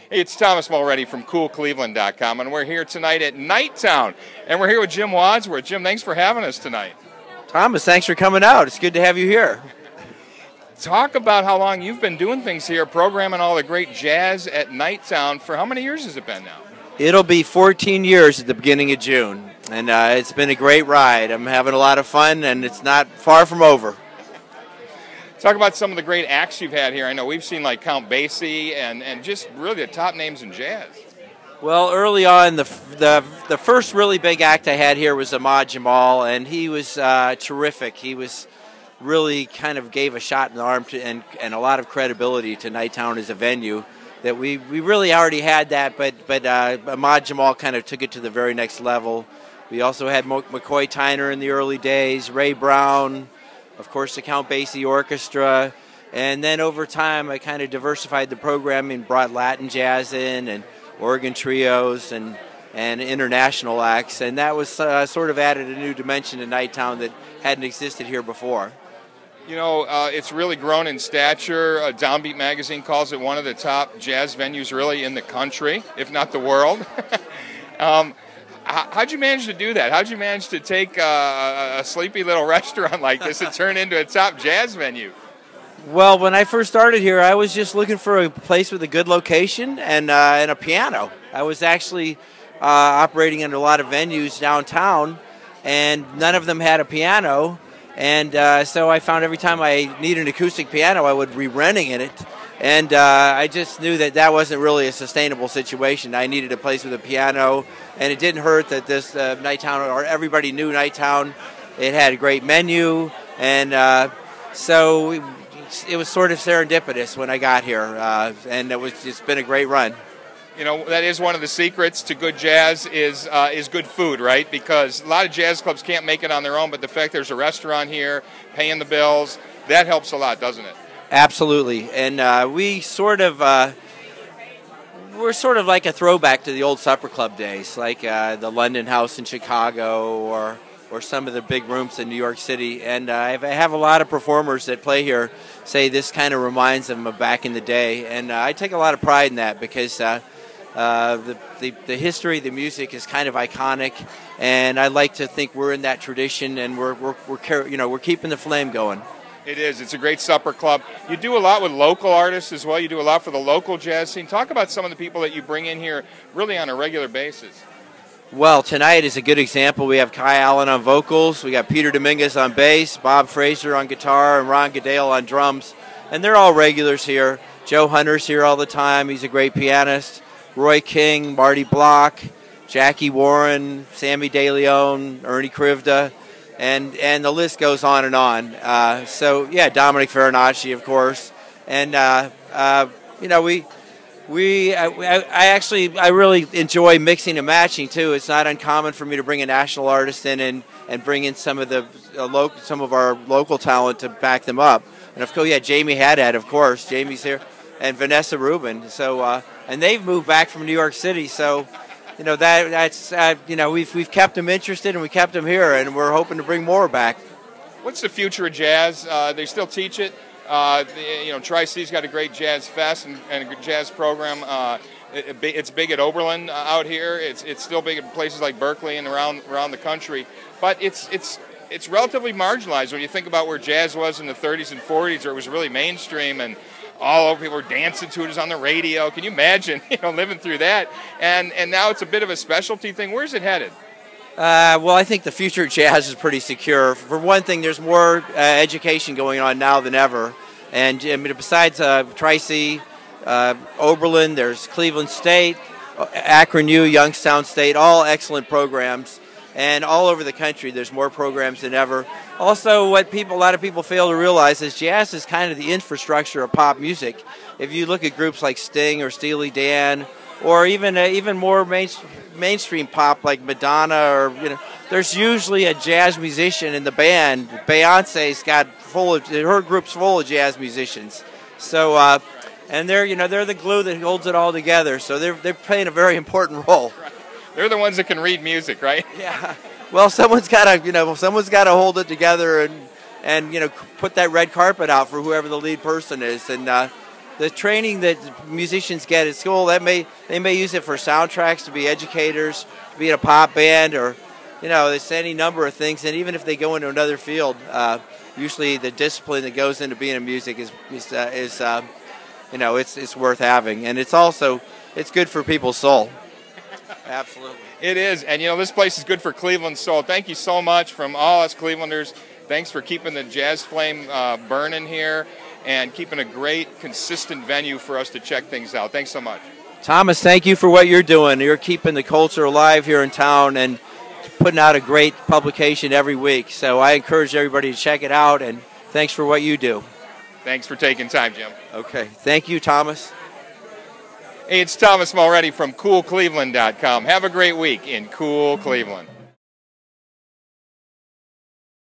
Hey, it's Thomas Mulready from CoolCleveland.com, and we're here tonight at Nighttown, and we're here with Jim Wadsworth. Jim, thanks for having us tonight. Thomas, thanks for coming out. It's good to have you here. Talk about how long you've been doing things here, programming all the great jazz at Nighttown. For how many years has it been now? It'll be 14 years at the beginning of June, and it's been a great ride. I'm having a lot of fun, and it's not far from over. Talk about some of the great acts you've had here. I know we've seen like Count Basie and just really the top names in jazz. Well, early on, the first really big act I had here was Ahmad Jamal, and he was terrific. He was really kind of gave a shot in the arm and a lot of credibility to Nighttown as a venue. That we really already had that, but Ahmad Jamal kind of took it to the very next level. We also had McToy Tyner in the early days, Ray Brown, of course the Count Basie Orchestra, and then over time I kind of diversified the programming, brought Latin jazz in and organ trios and international acts, and that was sort of added a new dimension to Nighttown that hadn't existed here before. You know, it's really grown in stature. Downbeat magazine calls it one of the top jazz venues really in the country, if not the world. How'd you manage to do that? How'd you manage to take a sleepy little restaurant like this and turn it into a top jazz venue? Well, when I first started here, I was just looking for a place with a good location and a piano. I was actually operating in a lot of venues downtown, and none of them had a piano. And so I found every time I needed an acoustic piano, I would be renting it. And I just knew that wasn't really a sustainable situation. I needed a place with a piano, and it didn't hurt that this Nighttown, or everybody knew Nighttown. It had a great menu, and so it was sort of serendipitous when I got here, and it's been a great run. You know, that is one of the secrets to good jazz is good food, right? Because a lot of jazz clubs can't make it on their own, but the fact there's a restaurant here, paying the bills, that helps a lot, doesn't it? Absolutely, and we're sort of like a throwback to the old supper club days, like the London House in Chicago or some of the big rooms in New York City. And I have a lot of performers that play here say this kind of reminds them of back in the day, and I take a lot of pride in that because the history of the music is kind of iconic, and I like to think we're in that tradition, and we're keeping the flame going. It is. It's a great supper club. You do a lot with local artists as well. You do a lot for the local jazz scene. Talk about some of the people that you bring in here really on a regular basis. Well, tonight is a good example. We have Kai Allen on vocals. We got Peter Dominguez on bass, Bob Fraser on guitar, and Ron Goodale on drums. And they're all regulars here. Joe Hunter's here all the time. He's a great pianist. Roy King, Marty Brock, Jackie Warren, Sammy DeLeon, Ernie Krivda. And the list goes on and on. So yeah, Dominick Farinacci, of course, and you know, I really enjoy mixing and matching too. It's not uncommon for me to bring a national artist in and bring in some of our local talent to back them up. And of course, yeah, Jamey Haddad, of course, Jamey's here, and Vanessa Rubin. So and they've moved back from New York City, so. You know, that's you know, we've kept them interested and we kept them here, and we're hoping to bring more back. What's the future of jazz? They still teach it. You know, Tri-City's got a great jazz fest and a good jazz program. It's big at Oberlin out here. It's still big at places like Berkeley and around the country. But it's relatively marginalized when you think about where jazz was in the 30s and 40s, where it was really mainstream and all over, people were dancing to it, it was on the radio. Can you imagine, you know, living through that? And now it's a bit of a specialty thing. Where's it headed? Well, I think the future of jazz is pretty secure. For one thing, there's more education going on now than ever. And I mean, besides Tri-C, Oberlin, there's Cleveland State, Akron U, Youngstown State, all excellent programs. And all over the country, there's more programs than ever. Also, what a lot of people fail to realize is jazz is kind of the infrastructure of pop music. If you look at groups like Sting or Steely Dan, or even more mainstream pop like Madonna, or there's usually a jazz musician in the band. Beyonce's got her group's full of jazz musicians. So, and they're the glue that holds it all together. So they're playing a very important role. They're the ones that can read music, right? Yeah. Well, someone's got to hold it together and put that red carpet out for whoever the lead person is. And the training that musicians get at school, they may use it for soundtracks, to be educators, to be in a pop band, or it's any number of things. And even if they go into another field, usually the discipline that goes into being in music is it's worth having, and it's good for people's soul. Absolutely. It is, and this place is good for Cleveland's soul. Thank you so much from all us Clevelanders. Thanks for keeping the jazz flame burning here and keeping a great, consistent venue for us to check things out. Thanks so much. Thomas, thank you for what you're doing. You're keeping the culture alive here in town and putting out a great publication every week. So I encourage everybody to check it out, and thanks for what you do. Thanks for taking time, Jim. Okay. Thank you, Thomas. Hey, it's Thomas Mulready from CoolCleveland.com. Have a great week in Cool Cleveland.